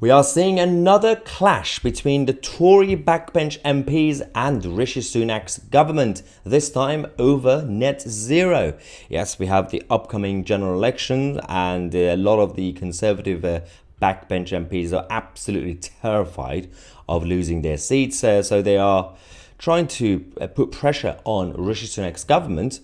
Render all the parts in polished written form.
We are seeing another clash between the Tory backbench MPs and Rishi Sunak's government, this time over net zero. Yes, we have the upcoming general election, and a lot of the Conservative backbench MPs are absolutely terrified of losing their seats, so they are trying to put pressure on Rishi Sunak's government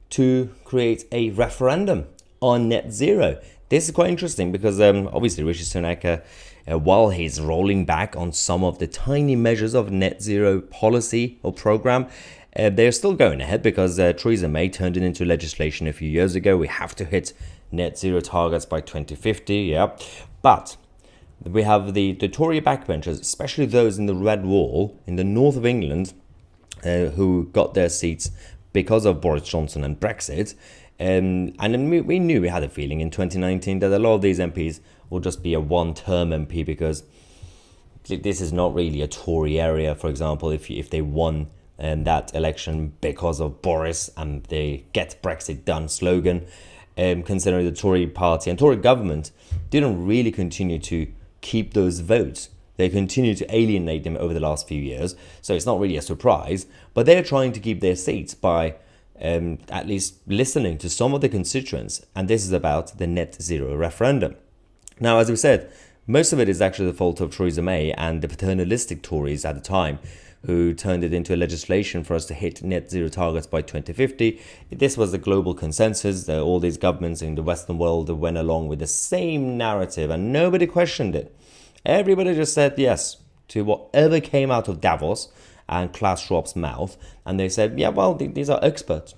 to create a referendum on net zero. This is quite interesting because obviously Rishi Sunak, while he's rolling back on some of the tiny measures of net zero policy or program, they're still going ahead because Theresa May turned it into legislation a few years ago. We have to hit net zero targets by 2050, yeah. But we have the Tory backbenchers, especially those in the Red Wall in the north of England, who got their seats because of Boris Johnson and Brexit. And we knew, we had a feeling in 2019 that a lot of these MPs will just be a one-term MP because this is not really a Tory area. For example, if they won that election because of Boris and they get Brexit done slogan, considering the Tory party and Tory government didn't really continue to keep those votes. They continue to alienate them over the last few years. So it's not really a surprise, but they're trying to keep their seats by at least listening to some of the constituents, and this is about the net zero referendum. Now, as we said, most of it is actually the fault of Theresa May and the paternalistic Tories at the time, who turned it into a legislation for us to hit net zero targets by 2050. This was the global consensus. All these governments in the Western world went along with the same narrative, and nobody questioned it. Everybody just said yes to whatever came out of Davos and Klaus Schwab's mouth, and they said, yeah, well, these are experts.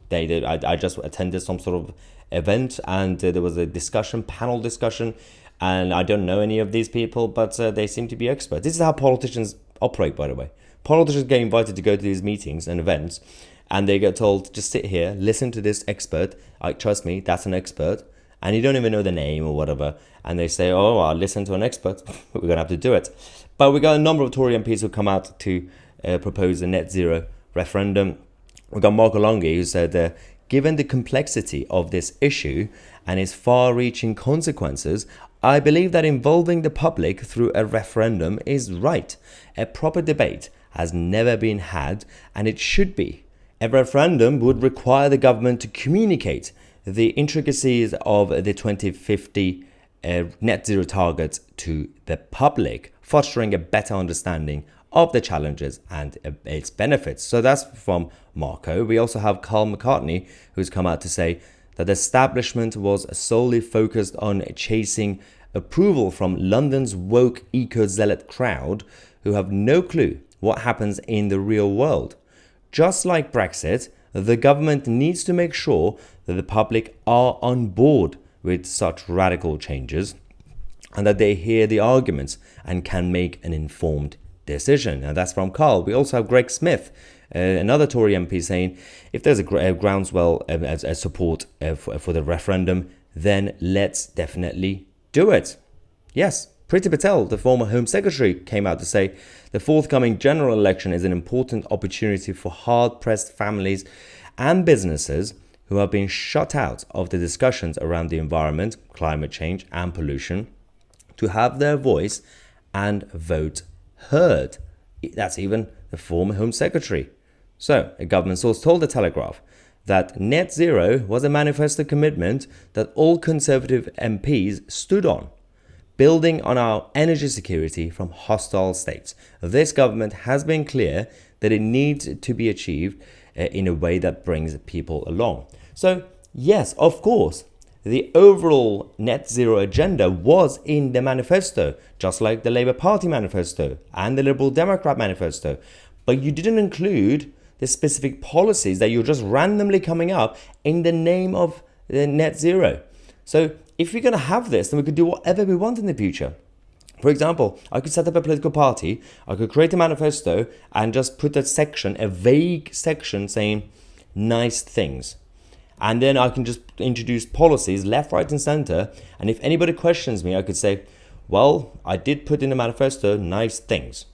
They did. I just attended some sort of event, and there was a panel discussion, and I don't know any of these people, but they seem to be experts. This is how politicians operate, by the way. Politicians get invited to go to these meetings and events, and they get told, just sit here, listen to this expert. Trust me, that's an expert. And you don't even know the name or whatever. And they say, oh, I'll listen to an expert. We're going to have to do it. But we got a number of Tory MPs who come out to propose a net zero referendum. We got Mark Alongi, who said, given the complexity of this issue and its far-reaching consequences, I believe that involving the public through a referendum is right. A proper debate has never been had, and it should be. A referendum would require the government to communicate the intricacies of the 2050 net zero targets to the public, fostering a better understanding of the challenges and its benefits. So that's from Marco. We also have Carl McCartney, who's come out to say that the establishment was solely focused on chasing approval from London's woke eco-zealot crowd, who have no clue what happens in the real world. Just like Brexit, the government needs to make sure that the public are on board with such radical changes and that they hear the arguments and can make an informed decision. And that's from Carl. We also have Greg Smith, another Tory MP, saying if there's a groundswell as support for the referendum, then let's definitely do it. Yes, Priti Patel, the former Home Secretary, came out to say the forthcoming general election is an important opportunity for hard-pressed families and businesses who have been shut out of the discussions around the environment, climate change and pollution to have their voice and vote heard. That's even the former Home Secretary. So, a government source told The Telegraph that net zero was a manifesto commitment that all Conservative MPs stood on, building on our energy security from hostile states. This government has been clear that it needs to be achieved in a way that brings people along. So, yes, of course, the overall net zero agenda was in the manifesto, just like the Labour Party manifesto and the Liberal Democrat manifesto. But you didn't include the specific policies that you're just randomly coming up in the name of the net zero. So if we're going to have this, then we could do whatever we want in the future. For example, I could set up a political party, I could create a manifesto and just put a section, a vague section saying nice things. And then I can just introduce policies left, right and center. And if anybody questions me, I could say, well, I did put in the manifesto nice things.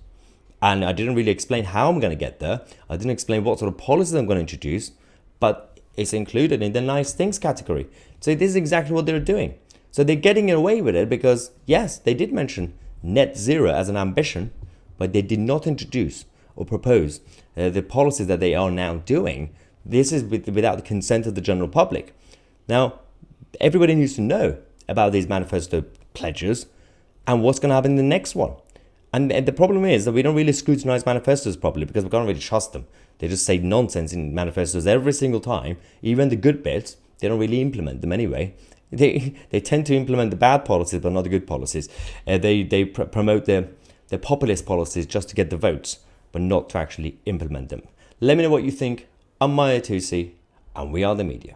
And I didn't really explain how I'm going to get there. I didn't explain what sort of policies I'm going to introduce, but it's included in the nice things category. So this is exactly what they're doing. So they're getting away with it because, yes, they did mention net zero as an ambition, but they did not introduce or propose the policies that they are now doing. This is without the consent of the general public. Now, everybody needs to know about these manifesto pledges and what's going to happen in the next one. And the problem is that we don't really scrutinize manifestos properly because we can't really trust them. They just say nonsense in manifestos every single time. Even the good bits, they don't really implement them anyway. They tend to implement the bad policies, but not the good policies. They promote the populist policies just to get the votes, but not to actually implement them. Let me know what you think. I'm Mahyar Tousi, and we are the media.